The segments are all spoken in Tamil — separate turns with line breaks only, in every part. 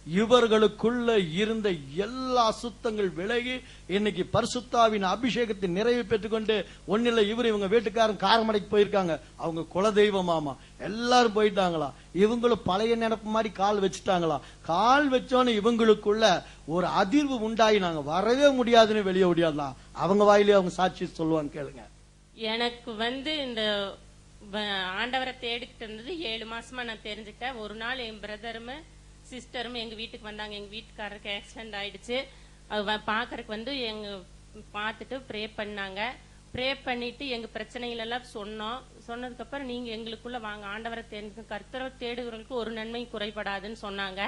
இவர்களுக்குள்ள இருந்த எல்லா அசுத்தங்கள் விலகி இன்னைக்கு பரிசுத்தாவின் அபிஷேகத்தை நிறைவு பெற்றுக்கொண்டு ஒன்னில்ல இவங்க வீட்டுக்காரன் காரமடைக்கு போயிருக்காங்க. அவங்க குலதெய்வமாமா எல்லாரும் போயிட்டாங்களா. இவங்களும் பழைய நினைப்பு மாதிரி கால் வச்சுட்டாங்களா. கால் வச்சோன்னு இவங்களுக்குள்ள ஒரு அதிர்வு உண்டாகி நாங்க வரவே முடியாதுன்னு வெளியே முடியாதுலாம். அவங்க வாயிலே அவங்க சாட்சி சொல்லுவாங்க, கேளுங்க.
எனக்கு இந்த ஆண்டவரை தேடிக்கிட்டு இருந்தது 7 மாசமா நான் தெரிஞ்சுக்கிட்டேன். ஒரு நாள் என் பிரதரும் சிஸ்டரும் எங்க வீட்டுக்கு வந்தாங்க. எங்க வீட்டுக்காரருக்கு ஆக்சிடென்ட் ஆயிடுச்சு. அது பாக்குறதுக்கு எங்க பார்த்துட்டு ப்ரே பண்ணாங்க. ப்ரே பண்ணிட்டு எங்க பிரச்சனைகள் எல்லாம் சொன்னதுக்கு அப்புறம் நீங்க எங்களுக்குள்ள வாங்க, ஆண்டவரை தெரிஞ்சு கர்த்தரை தேடுகிறவங்களுக்கு ஒரு நன்மை குறைபடாதுன்னு சொன்னாங்க.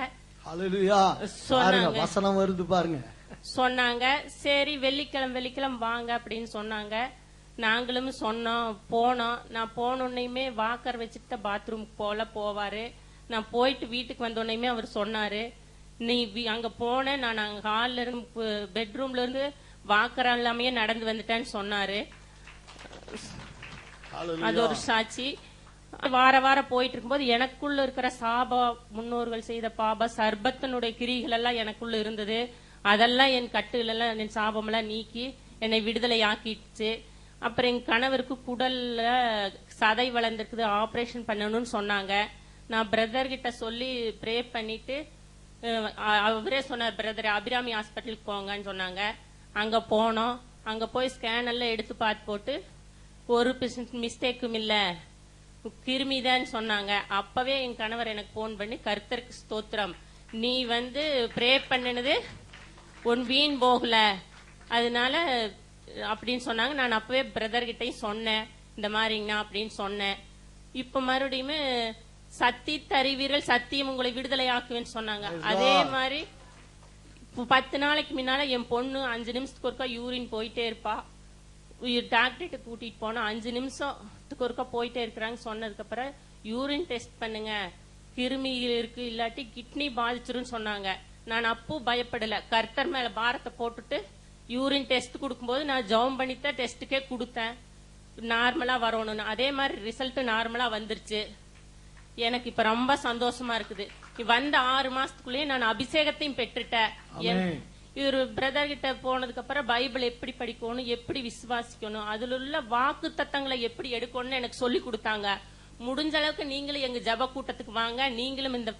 வசனம் வருது பாருங்க.
சொன்னாங்க. சரி வெள்ளிக்கிழமை வாங்க அப்படின்னு சொன்னாங்க. நாங்களும் போனோம். நான் போனோன்னையுமே வாக்கர் வச்சுட்டு பாத்ரூமுக்கு போவாரு. நான் போயிட்டு வீட்டுக்கு வந்தோடனே அவர் சொன்னாரு, நீ அங்க போன நான் அங்க ஹால்ல இருந்து பெட்ரூம்ல இருந்து வாக்கர் எல்லாமே நடந்து வந்துட்டேன்னு சொன்னாரு. அது ஒரு சாட்சி. வாரம் போயிட்டு இருக்கும்போது எனக்குள்ள இருக்கிற சாபா, முன்னோர்கள் செய்த பாபா சர்பத்தினுடைய கிரிகள் எல்லாம் எனக்குள்ள இருந்தது. அதெல்லாம் என் கட்டுகள் எல்லாம் என் சாபம் எல்லாம் நீக்கி என்னை விடுதலை ஆக்கிடுச்சு. அப்புறம் என் கணவருக்கு குடல்ல சதை வளர்ந்துருக்குது, ஆபரேஷன் பண்ணணும்னு சொன்னாங்க. நான் பிரதர் கிட்ட சொல்லி ப்ரே பண்ணிட்டு அவரே சொன்னார், பிரதர் அபிராமி ஹாஸ்பிட்டலுக்கு போங்கன்னு சொன்னாங்க. அங்க போனோம். அங்க போய் ஸ்கேன் எல்லாம் எடுத்து பார்த்து போட்டு ஒரு மிஸ்டேக்கும் இல்ல, கிருமிதான் சொன்னாங்க. அப்பவே என் கணவர் எனக்கு போன் பண்ணி, கர்த்தருக்கு ஸ்தோத்திரம், நீ ப்ரே பண்ணினது உன் வீண் போகல, அதனால அப்படின்னு சொன்னாங்க. நான் அப்பவே பிரதர் கிட்டையும் சொன்னேன், இந்த மாதிரிங்கண்ணா அப்படின்னு சொன்னேன். இப்ப மறுபடியும் சத்தி தருவீரல் சத்தியம் உங்களை விடுதலை ஆக்குவேன்னு சொன்னாங்க. அதே மாதிரி 10 நாளைக்கு முன்னால என் பொண்ணு 5 நிமிஷத்துக்கு ஒருக்கா யூரின் போயிட்டே இருப்பா. டாக்டர்கிட்ட கூட்டிட்டு போனா 5 நிமிஷத்துக்கு ஒருக்கா போயிட்டே இருக்கிறாங்க. சொன்னதுக்கு அப்புறம் யூரின் டெஸ்ட் பண்ணுங்க, கிருமி இருக்கு, இல்லாட்டி கிட்னி பாதிச்சிருன்னு சொன்னாங்க. நான் அப்போ பயப்படல. கர்த்தர் மேல பாரத்தை போட்டுட்டு யூரின் டெஸ்ட் கொடுக்கும்போது நான் ஜெபம் பண்ணித்தான் டெஸ்ட்டுக்கே கொடுத்தேன், நார்மலா வரணும்னு. அதே மாதிரி ரிசல்ட் நார்மலா வந்துருச்சு. எனக்கு இப்ப ரொம்ப சந்தோஷமா இருக்குது. 6 மாசத்துக்குள்ளேயே நான் அபிஷேகத்தையும் பெற்றுட்டேன். இவரு பிரதர் கிட்ட போனதுக்கு அப்புறம் பைபிள் எப்படி படிக்கணும், எப்படி விசுவாசிக்கணும், அதுல உள்ள வாக்கு தத்தங்களை எப்படி எடுக்கணும்னு எனக்கு சொல்லி கொடுத்தாங்க. முடிஞ்ச அளவுக்கு நீங்களும் எங்க ஜப கூட்டத்துக்கு வாங்க, நீங்களும் இந்த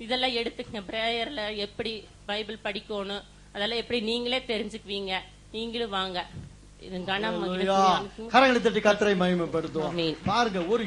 இதெல்லாம் எடுத்துக்கங்க. பிரேயர்ல எப்படி பைபிள் படிக்கணும் அதெல்லாம் எப்படி நீங்களே தெரிஞ்சுக்குவீங்க. நீங்களும் வாங்க. இது கனம்
கரங்களை தட்டி கர்த்தரை மகிமைப்படுத்துவோம். பாருங்க, ஒரு